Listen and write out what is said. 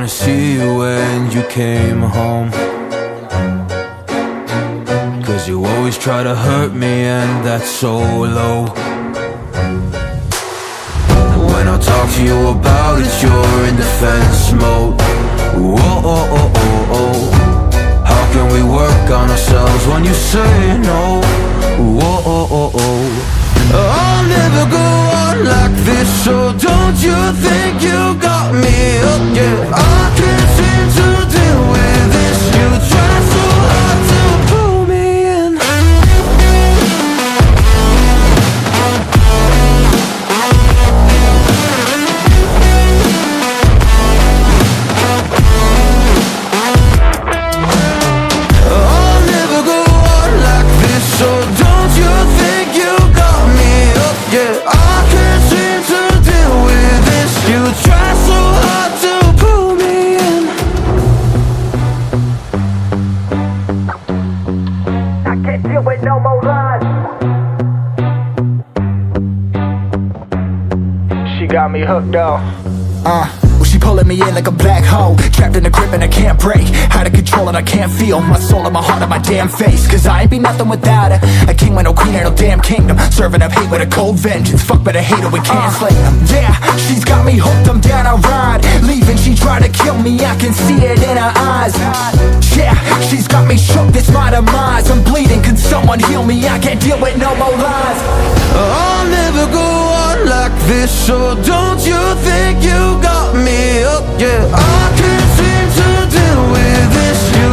wanna see you when you came home, 'cause you always try to hurt me and that's so low. When I talk to you about it, you're in defense mode. Whoa, oh, oh, oh, oh. How can we work on ourselves when you say no? Whoa, oh, oh, oh. I'll never go on like this, so don't you think you got me up, yeah. I can't seem to deal with this. You try so hard to pull me in. I'll never go on like this, so don't you think you got me up, yeah. I can't seem to deal with this. You try so hard to pull me in. I can't deal with no more lies. She got me hooked up. Well, she pulling me in like a black hole, trapped in a grip and I can't break. Out of control and I can't feel my soul and my heart on my damn face. 'Cause I ain't be nothing without her. A king with no queen and no damn kingdom, serving up hate with a cold vengeance. Fuck, but I hate her, we can't slay them. Yeah, she's got me hooked, I'm down, I ride. Leaving, she tried to kill me, I can see it in her eyes. Yeah, she's got me shook, this my demise. I'm bleeding, can someone heal me? I can't deal with no more lies. I'll never go on like this, so don't you think you got me up, yeah. I can't seem to deal with this. You